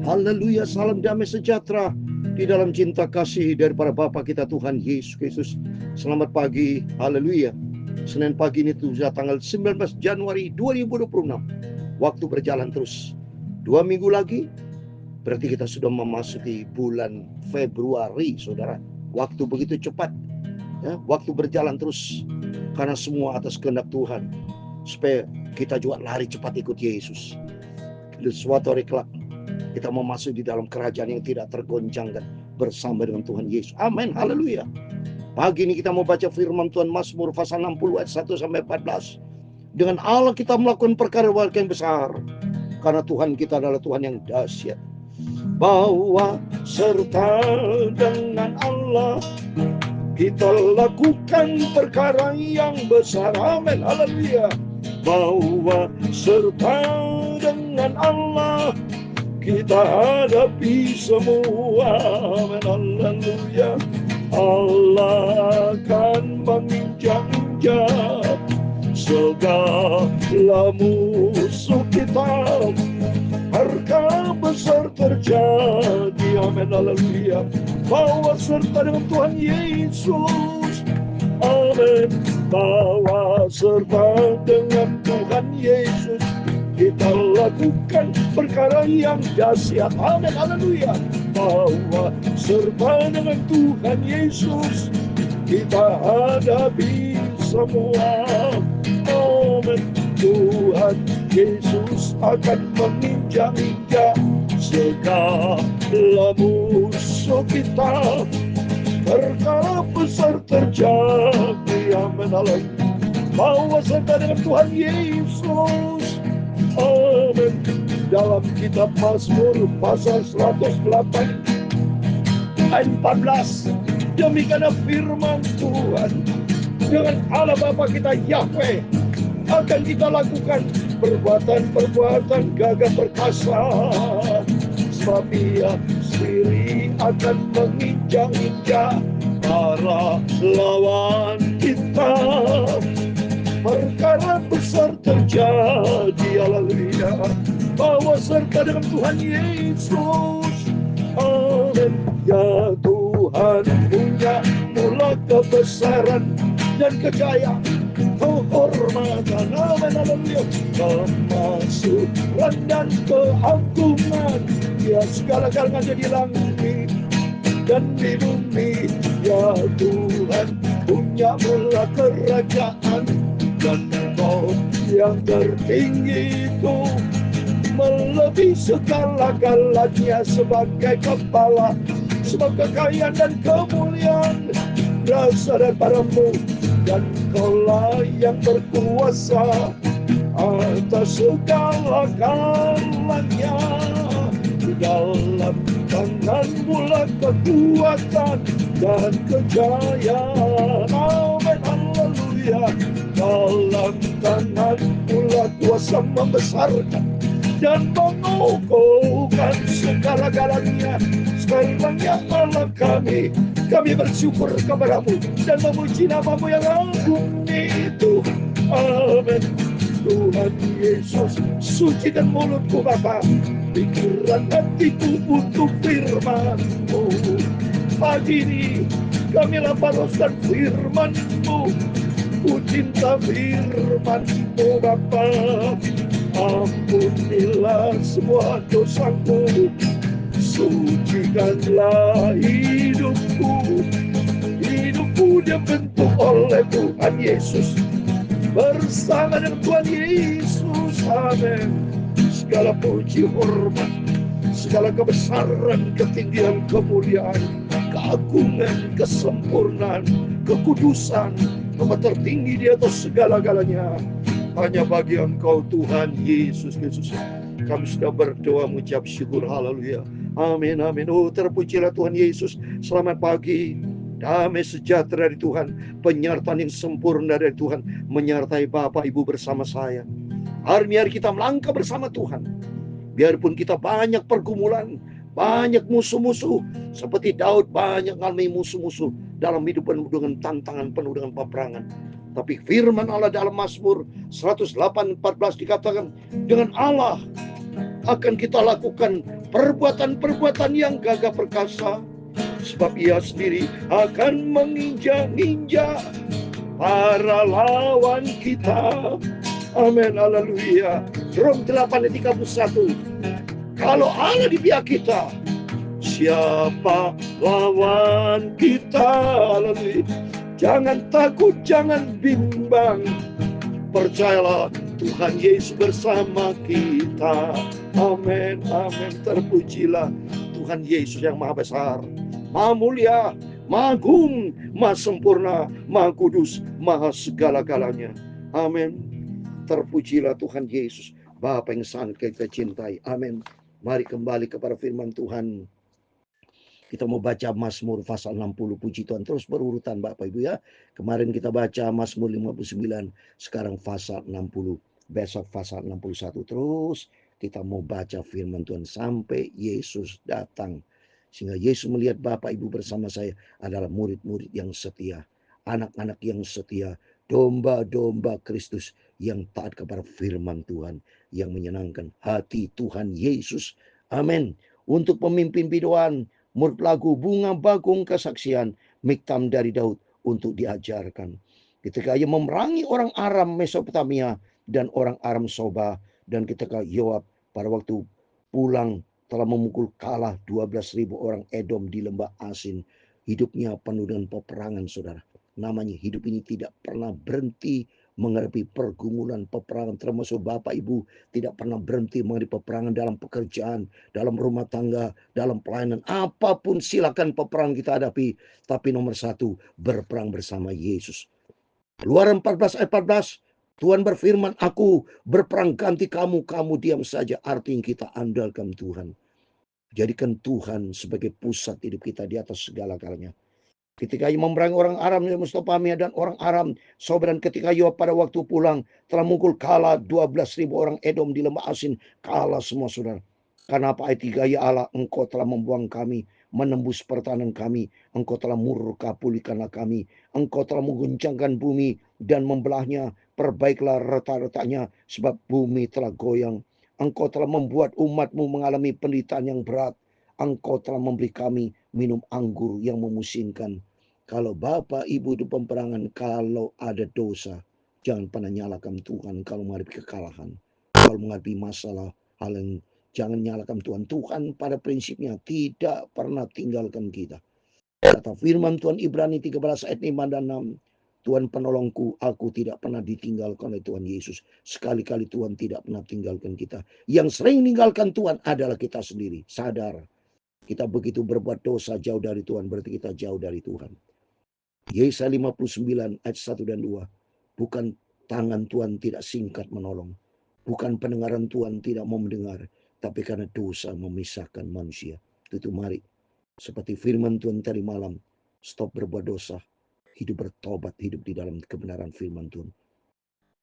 Haleluya, salam damai sejahtera di dalam cinta kasih daripada Bapa kita Tuhan Yesus Kristus. Selamat pagi, haleluya. Senin pagi ini sudah tanggal 19 Januari 2026. Waktu berjalan terus. 2 minggu lagi, berarti kita sudah memasuki bulan Februari, saudara. Waktu begitu cepat. Ya, waktu berjalan terus. Karena semua atas kehendak Tuhan. Supaya kita juga lari cepat ikut Yesus. Di suatu hari kelak, kita memasuki di dalam kerajaan yang tidak tergoncangkan bersama dengan Tuhan Yesus. Amin, haleluya. Pagi ini kita mau baca firman Tuhan Mazmur pasal 60 ayat 1-14. Dengan Allah kita melakukan perkara yang besar, karena Tuhan kita adalah Tuhan yang dahsyat. Bahwa serta dengan Allah kita lakukan perkara yang besar. Amin, haleluya. Bahwa serta dengan Allah kita hadapi semua. Amin, haleluya. Allah akan menginjak-injak segala musuh kita. Perkara besar terjadi. Amin, haleluya. Bahwa serta dengan Tuhan Yesus. Amin. Bahwa serta dengan Tuhan Yesus kita lakukan perkara yang dahsyat. Amin, haleluya. Bahwa serta dengan Tuhan Yesus kita hadapi semua. Amin. Tuhan Yesus akan menginjak-injak segala musuh kita. Perkara besar terjadi. Amin, haleluya. Bahwa serta dengan Tuhan Yesus. Amin. Dalam kitab Mazmur pasal 108 ayat 14, demikian firman Tuhan. Dengan Allah Bapa kita Yahweh akan kita lakukan perbuatan-perbuatan gagah perkasa. Sebab Ia sendiri akan menginjak-injak para lawan kita. Perkara besar terjadi, haleluya. Bahwa serta dengan Tuhan Yesus. Amin. Ya Tuhan punya mula kebesaran dan kejayaan, kehormatan. Amin, haleluya. Kemasukan dan keagungan. Ya segala-galanya di langit dan di bumi. Ya Tuhan punya mula kerajaan, dan Engkau yang tertinggi itu melebihi segala-galanya sebagai kepala. Sebab kekayaan dan kemuliaan berasal daripadamu, dan Engkaulah yang berkuasa atas segala-galanya. Di dalam tangan-Mu lah kekuatan dan kejayaan. Amin, haleluya. Dalam tangan-Mu lah kuasa membesarkan dan mengukuhkan segala-galanya. Sekarang Allah kami bersyukur kepada-Mu dan memuji nama-Mu yang agung itu. Amin. Tuhan Yesus, suci dan mulutku Bapa, pikiran hatiku untuk firman-Mu. Pagi ini kami lapangkan firman-Mu. Ku cinta firman-Mu Bapa. Ampunilah semua dosaku, sucikanlah hidupku. Hidupku dibentuk oleh Tuhan Yesus, bersama dengan Tuhan Yesus. Amin. Segala puji hormat, segala kebesaran, ketinggian, kemuliaan, keagungan, kesempurnaan, kekudusan, nomor tertinggi di atas segala-galanya hanya bagi Engkau Tuhan Yesus Kristus. Kami sudah berdoa mengucap syukur, haleluya. Amin, amin. Oh, terpujilah Tuhan Yesus. Selamat pagi. Damai sejahtera dari Tuhan, penyertaan yang sempurna dari Tuhan menyertai Bapak Ibu bersama saya. Hari ini kita melangkah bersama Tuhan. Biarpun kita banyak pergumulan, banyak musuh-musuh, seperti Daud banyak mengalami musuh-musuh dalam hidup penuh dengan tantangan, penuh dengan peperangan. Tapi firman Allah dalam Mazmur 108:14 dikatakan, dengan Allah akan kita lakukan perbuatan-perbuatan yang gagah perkasa, sebab Ia sendiri akan menginjak-injak para lawan kita. Amin, haleluya. Rom 8:31. Kalau Allah di pihak kita, siapa lawan kita? Haleluya. Jangan takut, jangan bimbang. Percayalah, Tuhan Yesus bersama kita. Amin, amin. Terpujilah Tuhan Yesus yang maha besar, maha mulia, maha agung, maha sempurna, maha kudus, maha segala-galanya. Amin. Terpujilah Tuhan Yesus, Bapa yang sangat kita cintai. Amin. Mari kembali kepada firman Tuhan. Kita mau baca Mazmur pasal 60, puji Tuhan. Terus berurutan Bapak Ibu ya. Kemarin kita baca Mazmur 59, sekarang pasal 60, besok pasal 61. Terus kita mau baca firman Tuhan sampai Yesus datang. Sehingga Yesus melihat Bapak Ibu bersama saya adalah murid-murid yang setia, anak-anak yang setia, domba-domba Kristus yang taat kepada firman Tuhan, yang menyenangkan hati Tuhan Yesus. Amin. Untuk pemimpin biduan, murid lagu Bunga Bagong Kesaksian, Miktam dari Daud untuk diajarkan. Ketika ia memerangi orang Aram Mesopotamia dan orang Aram Soba, dan ketika Yoab pada waktu pulang telah memukul kalah 12.000 orang Edom di lembah Asin. Hidupnya penuh dengan peperangan, saudara. Namanya hidup ini tidak pernah berhenti menghadapi pergumulan peperangan, termasuk Bapak Ibu tidak pernah berhenti menghadapi peperangan dalam pekerjaan, dalam rumah tangga, dalam pelayanan. Apapun silakan peperangan kita hadapi, tapi nomor satu, berperang bersama Yesus. Keluaran 14 ayat 14, Tuhan berfirman, aku berperang ganti kamu, kamu diam saja. Artinya kita andalkan Tuhan. Jadikan Tuhan sebagai pusat hidup kita di atas segala-galanya. Ketika ia memerangi orang Aram Mesopotamia dan orang Aram Soba, dan ketika Yoab pada waktu pulang telah mukul kalah 12.000 orang Edom di lembah Asin, kalah semua, saudara. Karena apa? Ayat 3, ya Allah, engkau telah membuang kami, menembus pertahanan kami, engkau telah murka, pulihkanlah kami, engkau telah mengguncangkan bumi dan membelahnya, perbaiklah retak-retaknya, sebab bumi telah goyang. Engkau telah membuat umatmu mengalami penderitaan yang berat, engkau telah memberi kami minum anggur yang memusingkan. Kalau Bapak Ibu di peperangan, kalau ada dosa, jangan pernah nyalakan Tuhan. Kalau menghadapi kekalahan, kalau menghadapi masalah, hal yang jangan nyalakan Tuhan. Tuhan pada prinsipnya tidak pernah tinggalkan kita. Kata firman Tuhan Ibrani 13 ayat 5 dan 6, Tuhan penolongku, aku tidak pernah ditinggalkan oleh Tuhan Yesus. Sekali-kali Tuhan tidak pernah tinggalkan kita. Yang sering meninggalkan Tuhan adalah kita sendiri. Sadar, kita begitu berbuat dosa jauh dari Tuhan, berarti kita jauh dari Tuhan. Yesaya 59 ayat 1 dan 2. Bukan tangan Tuhan tidak singkat menolong. Bukan pendengaran Tuhan tidak mau mendengar. Tapi karena dosa memisahkan manusia. Itu mari. Seperti firman Tuhan tadi malam. Stop berbuat dosa. Hidup bertobat. Hidup di dalam kebenaran firman Tuhan.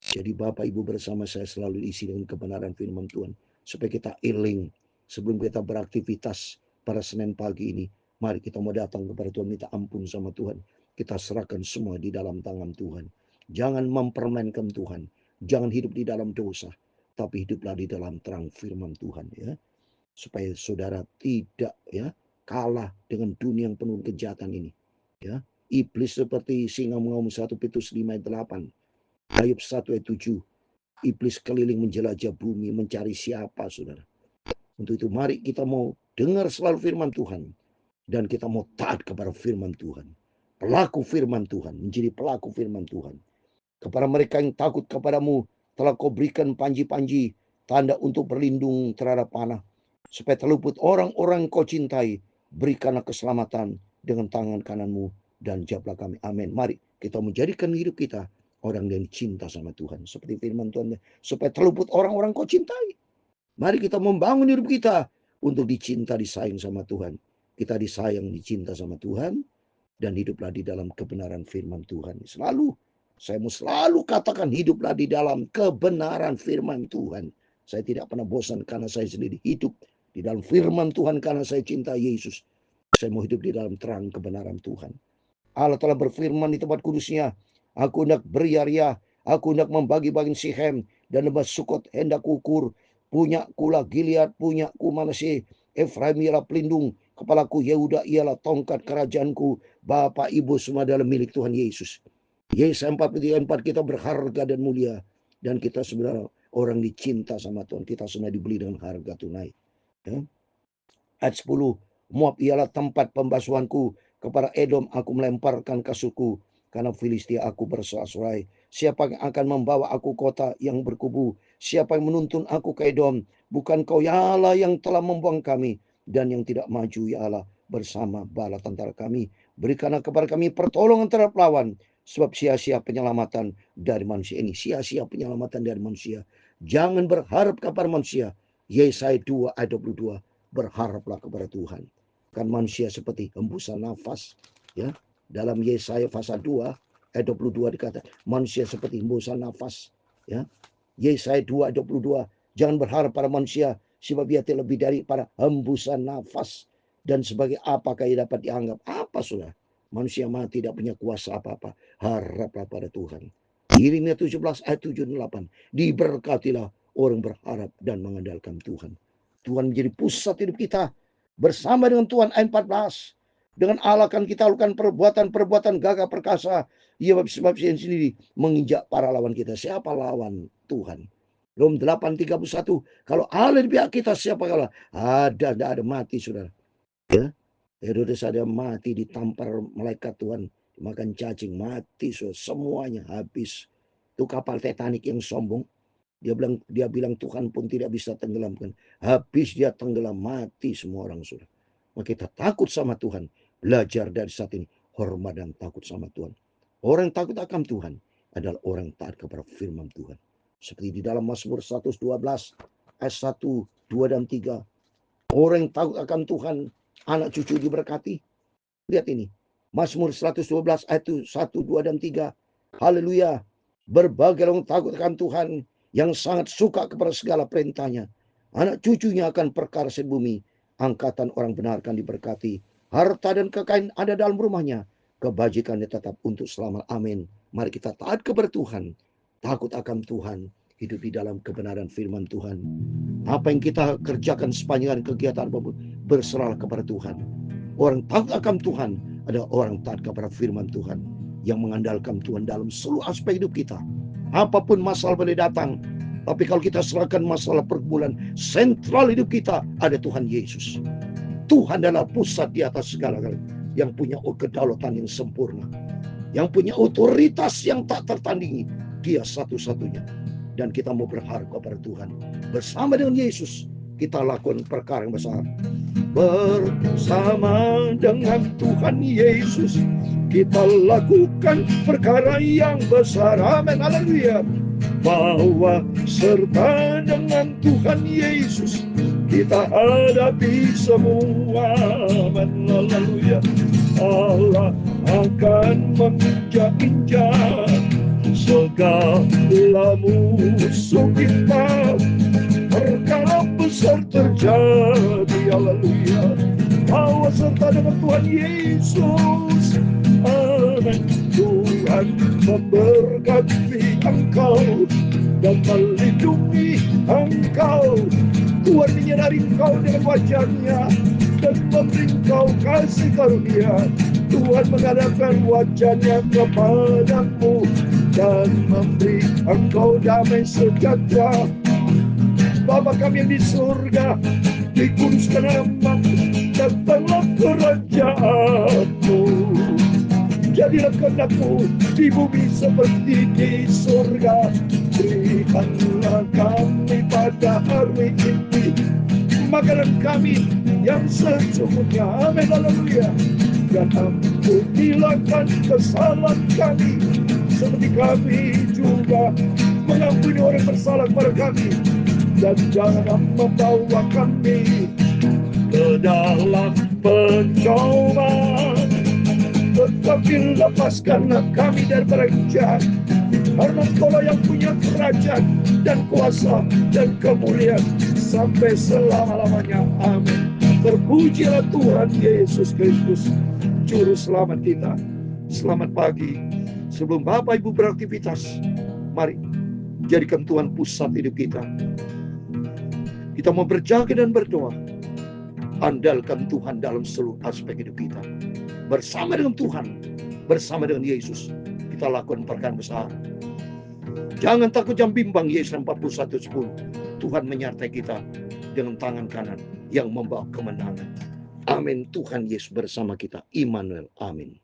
Jadi Bapak Ibu bersama saya selalu diisi dengan kebenaran firman Tuhan. Supaya kita iling. Sebelum kita beraktivitas pada Senin pagi ini. Mari kita mau datang kepada Tuhan. Minta ampun sama Tuhan. Kita serahkan semua di dalam tangan Tuhan. Jangan mempermainkan Tuhan. Jangan hidup di dalam dosa. Tapi hiduplah di dalam terang firman Tuhan. Ya, supaya saudara tidak kalah dengan dunia yang penuh kejahatan ini. Ya, iblis seperti singa mengaum 1 Petrus 5 ayat 8. Ayub 1 ayat 7. Iblis keliling menjelajah bumi mencari siapa, saudara. Untuk itu mari kita mau dengar selalu firman Tuhan. Dan kita mau taat kepada firman Tuhan. Pelaku firman Tuhan, menjadi pelaku firman Tuhan. Kepada mereka yang takut kepadamu, telah kau berikan panji-panji, tanda untuk berlindung terhadap panah. Supaya terluput orang-orang yang kau cintai, berikanlah keselamatan dengan tangan kananmu, dan jawablah kami. Amin. Mari kita menjadikan hidup kita orang yang cinta sama Tuhan. Seperti firman Tuhan, supaya terluput orang-orang kau cintai. Mari kita membangun hidup kita untuk dicinta, disayang sama Tuhan. Kita disayang, dicinta sama Tuhan. Dan hiduplah di dalam kebenaran firman Tuhan. Saya mau selalu katakan hiduplah di dalam kebenaran firman Tuhan. Saya tidak pernah bosan karena saya sendiri hidup di dalam firman Tuhan karena saya cinta Yesus. Saya mau hidup di dalam terang kebenaran Tuhan. Allah telah berfirman di tempat kudusnya, aku hendak beria-ria, aku hendak membagi-bagi Sihem dan lembah Sukot hendak ukur, punya kula Gilead, punya ku Manasye, Efraim ialah pelindung kepalaku, Yehuda ialah tongkat kerajaanku. Bapak Ibu semua adalah milik Tuhan Yesus. Yesaya 43:4, kita berharga dan mulia, dan kita sebenarnya orang dicinta sama Tuhan. Kita semua dibeli dengan harga tunai. Ya. Ayat 10, Moab ialah tempat pembasuhanku, kepada Edom aku melemparkan kasutku, karena Filistia aku bersorak-sorai. Siapa yang akan membawa aku kota yang berkubu? Siapa yang menuntun aku ke Edom? Bukan kau ya Allah yang telah membuang kami, dan yang tidak maju ya Allah bersama bala tentara kami. Berikanlah kepada kami pertolongan terhadap lawan, sebab sia-sia penyelamatan dari manusia ini. Sia-sia penyelamatan dari manusia. Jangan berharap kepada manusia. Yesaya 2 ayat 22. Berharaplah kepada Tuhan. Kan manusia seperti hembusan nafas. Ya, dalam Yesaya pasal 2 ayat 22 dikatakan manusia seperti hembusan nafas. Ya, Yesaya 2 ayat 22. Jangan berharap pada manusia, sebab ia lebih daripada hembusan nafas. Dan sebagai apakah ia dapat dianggap? Apa sudah? Manusia mah tidak punya kuasa apa-apa. Haraplah pada Tuhan. Yeremia 17 ayat 7 dan 8. Diberkatilah orang berharap dan mengandalkan Tuhan. Tuhan menjadi pusat hidup kita. Bersama dengan Tuhan ayat 14. Dengan Allah kan kita lakukan perbuatan-perbuatan gagah perkasa. Ia sebab sendiri menginjak para lawan kita. Siapa lawan Tuhan? Rom 8:31. Kalau Allah di pihak kita, siapa kalah? Tidak ada mati, saudara. Ya, Herodes ada mati ditampar malaikat Tuhan, dimakan cacing, mati, semuanya habis. Itu kapal Titanic yang sombong. Dia bilang Tuhan pun tidak bisa tenggelamkan. Habis dia tenggelam, mati semua orang, sudah. Maka kita takut sama Tuhan. Belajar dari saat ini hormat dan takut sama Tuhan. Orang yang takut akan Tuhan adalah orang yang taat kepada firman Tuhan. Seperti di dalam Mazmur 112 ayat 1, 2 dan 3. Orang yang takut akan Tuhan, anak cucu diberkati. Lihat ini. Mazmur 112 ayat 1, 2 dan 3. Haleluya. Berbagai orang takut akan Tuhan, yang sangat suka kepada segala perintahnya. Anak cucunya akan perkara bumi. Angkatan orang benar akan diberkati. Harta dan kekayaan ada dalam rumahnya. Kebajikannya tetap untuk selama. Amin. Mari kita taat kepada Tuhan. Takut akan Tuhan. Hidup di dalam kebenaran firman Tuhan. Apa yang kita kerjakan sepanjang kegiatan apapun, berserah kepada Tuhan. Orang takut akan Tuhan adalah orang taat kepada firman Tuhan, yang mengandalkan Tuhan dalam seluruh aspek hidup kita. Apapun masalah boleh datang, tapi kalau kita serahkan masalah pergumulan, sentral hidup kita ada Tuhan Yesus. Tuhan adalah pusat di atas segala-galanya, yang punya kedaulatan yang sempurna, yang punya otoritas yang tak tertandingi. Dia satu-satunya. Dan kita mau berharap kepada Tuhan. Bersama dengan Yesus, kita lakukan perkara yang besar. Bersama dengan Tuhan Yesus, kita lakukan perkara yang besar. Amin. Haleluya. Bahwa serta dengan Tuhan Yesus, kita hadapi semua. Amin. Haleluya. Allah akan menginjak-injak segala musuh kita. Perkara besar terjadi. Haleluya. Bahwa serta dengan Tuhan Yesus. Amin. Tuhan memberkati engkau dan melindungi engkau. Tuhan menyinari engkau dengan wajah-Nya dan memberi engkau kasih karunia. Tuhan menghadapkan wajah-Nya kepadamu dan memberi engkau damai sejahtera. Bapa kami yang di surga, dikuduskan namamu, datanglah kerajaan-Mu. Jadilah kehendak-Mu di bumi seperti di surga. Berikanlah kami pada hari ini makanan kami yang sesungguhnya. Amin. Haleluya. Dan ampunilah kesalahan kami, seperti kami juga mengampuni orang bersalah kepada kami. Dan jangan membawa kami ke dalam pencobaan, tetapi lepaskanlah kami dari jahat. Karena Engkau yang punya kerajaan dan kuasa dan kemuliaan sampai selama-lamanya. Amin. Terpujilah Tuhan Yesus Kristus, Juru Selamat kita. Selamat pagi. Sebelum Bapak Ibu beraktivitas, mari jadikan Tuhan pusat hidup kita. Kita mau berjaga dan berdoa. Andalkan Tuhan dalam seluruh aspek hidup kita. Bersama dengan Tuhan, bersama dengan Yesus, kita lakukan perkara besar. Jangan takut, jangan bimbang. Yesus 41:10. Tuhan menyertai kita dengan tangan kanan yang membawa kemenangan. Amin. Tuhan Yesus bersama kita. Immanuel. Amin.